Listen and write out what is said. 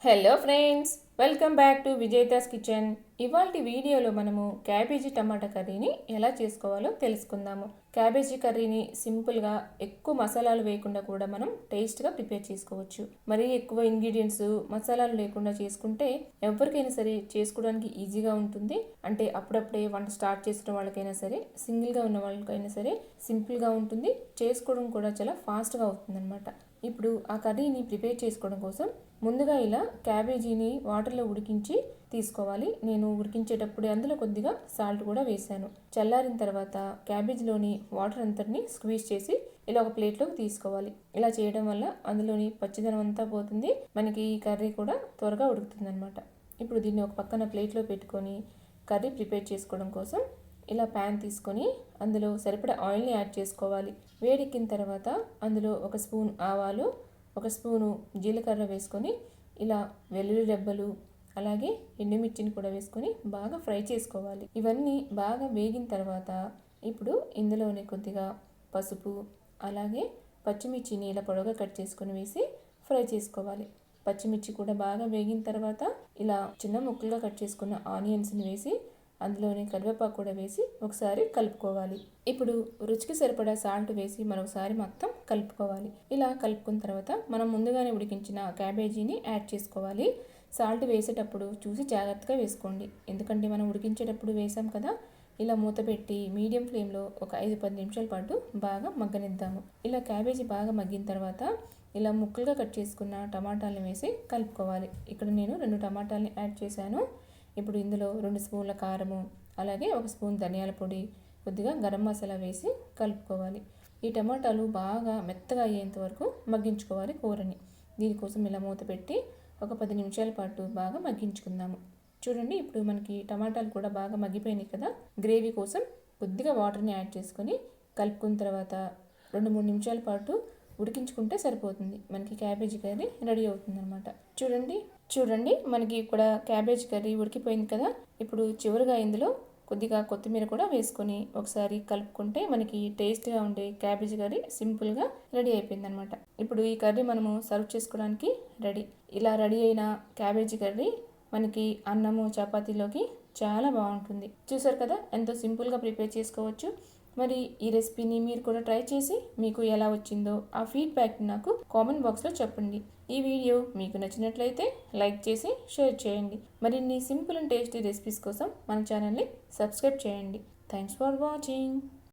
Hello friends, welcome back to Vijetha's kitchen. ఇవాల్టి వీడియోలో మనము క్యాబేజీ టమాటా కర్రీని ఎలా చేసుకోవాలో తెలుసుకుందాము. క్యాబేజీ కర్రీని సింపుల్గా ఎక్కువ మసాలాలు వేయకుండా కూడా మనం టేస్ట్గా ప్రిపేర్ చేసుకోవచ్చు. మరీ ఎక్కువ ఇంగ్రీడియంట్స్ మసాలాలు లేకుండా చేసుకుంటే ఎవరికైనా సరే చేసుకోవడానికి ఈజీగా ఉంటుంది. అంటే అప్పుడప్పుడే వంట స్టార్ట్ చేసిన వాళ్ళకైనా సరే, సింగిల్గా ఉన్న వాళ్ళకైనా సరే సింపుల్గా ఉంటుంది. చేసుకోవడం కూడా చాలా ఫాస్ట్గా అవుతుంది అనమాట. ఇప్పుడు ఆ కర్రీని ప్రిపేర్ చేసుకోవడం కోసం ముందుగా ఇలా క్యాబేజీని వాటర్లో ఉడికించి తీసుకోవాలి. నేను ఉడికించేటప్పుడే అందులో కొద్దిగా సాల్ట్ కూడా వేసాను. చల్లారిన తర్వాత క్యాబేజీలోని వాటర్ అంతటిని స్క్వీజ్ చేసి ఇలా ఒక ప్లేట్లోకి తీసుకోవాలి. ఇలా చేయడం వల్ల అందులోని పచ్చిదనం అంతా పోతుంది, మనకి ఈ కర్రీ కూడా త్వరగా ఉడుకుతుంది అనమాట. ఇప్పుడు దీన్ని ఒక పక్కన ప్లేట్లో పెట్టుకొని కర్రీ ప్రిపేర్ చేసుకోవడం కోసం ఇలా ప్యాన్ తీసుకొని అందులో సరిపడా ఆయిల్ని యాడ్ చేసుకోవాలి. వేడెక్కిన తర్వాత అందులో ఒక స్పూన్ ఆవాలు, ఒక స్పూను జీలకర్ర వేసుకొని ఇలా వెల్లుల్లి రెబ్బలు అలాగే ఎండుమిర్చిని కూడా వేసుకొని బాగా ఫ్రై చేసుకోవాలి. ఇవన్నీ బాగా వేగిన తర్వాత ఇప్పుడు ఇందులోనే కొద్దిగా పసుపు అలాగే పచ్చిమిర్చిని ఇలా పొడవుగా కట్ చేసుకొని వేసి ఫ్రై చేసుకోవాలి. పచ్చిమిర్చి కూడా బాగా వేగిన తర్వాత ఇలా చిన్న ముక్కలుగా కట్ చేసుకున్న ఆనియన్స్ని వేసి అందులోనే కరివేపాకు కూడా వేసి ఒకసారి కలుపుకోవాలి. ఇప్పుడు రుచికి సరిపడా సాల్ట్ వేసి మరొకసారి మొత్తం కలుపుకోవాలి. ఇలా కలుపుకున్న తర్వాత మనం ముందుగానే ఉడికించిన క్యాబేజీని యాడ్ చేసుకోవాలి. సాల్ట్ వేసేటప్పుడు చూసి జాగ్రత్తగా వేసుకోండి, ఎందుకంటే మనం ఉడికించేటప్పుడు వేసాం కదా. ఇలా మూత పెట్టి మీడియం ఫ్లేమ్లో ఒక 5-10 నిమిషాల పాటు బాగా మగ్గనిద్దాము. ఇలా క్యాబేజీ బాగా మగ్గిన తర్వాత ఇలా ముక్కలుగా కట్ చేసుకున్న టమాటాలను వేసి కలుపుకోవాలి. ఇక్కడ నేను 2 టమాటాలని యాడ్ చేశాను. ఇప్పుడు ఇందులో 2 స్పూన్ల కారము అలాగే 1 స్పూన్ ధనియాల పొడి, కొద్దిగా గరం మసాలా వేసి కలుపుకోవాలి. ఈ టమాటాలు బాగా మెత్తగా అయ్యేంత వరకు మగ్గించుకోవాలి కూరని. దీనికోసం ఇలా మూత పెట్టి ఒక 10 నిమిషాల పాటు బాగా మగ్గించుకుందాము. చూడండి, ఇప్పుడు మనకి టమాటాలు కూడా బాగా మగ్గిపోయినాయి కదా. గ్రేవీ కోసం కొద్దిగా వాటర్ని యాడ్ చేసుకొని కలుపుకున్న తర్వాత 2-3 నిమిషాల పాటు ఉడికించుకుంటే సరిపోతుంది. మనకి క్యాబేజీ కర్రీ రెడీ అవుతుంది అనమాట. చూడండి మనకి ఇక్కడ క్యాబేజ్ కర్రీ ఉడికిపోయింది కదా. ఇప్పుడు చివరిగా ఇందులో కొద్దిగా కొత్తిమీర కూడా వేసుకొని ఒకసారి కలుపుకుంటే మనకి టేస్ట్గా ఉండే క్యాబేజ్ కర్రీ సింపుల్గా రెడీ అయిపోయింది అనమాట. ఇప్పుడు ఈ కర్రీ మనము సర్వ్ చేసుకోవడానికి రెడీ. ఇలా రెడీ అయిన క్యాబేజీ కర్రీ మనకి అన్నము చపాతీలోకి చాలా బాగుంటుంది. చూసారు కదా ఎంతో సింపుల్గా ప్రిపేర్ చేసుకోవచ్చు. మరి ఈ రెసిపీని మీరు కూడా ట్రై చేసి మీకు ఎలా వచ్చిందో ఆ ఫీడ్బ్యాక్ని నాకు కామెంట్ బాక్స్లో చెప్పండి. ఈ వీడియో మీకు నచ్చినట్లయితే లైక్ చేసి షేర్ చేయండి. మరిన్ని సింపుల్ అండ్ టేస్టీ రెసిపీస్ కోసం మన ఛానల్ని సబ్స్క్రైబ్ చేయండి. Thanks for watching.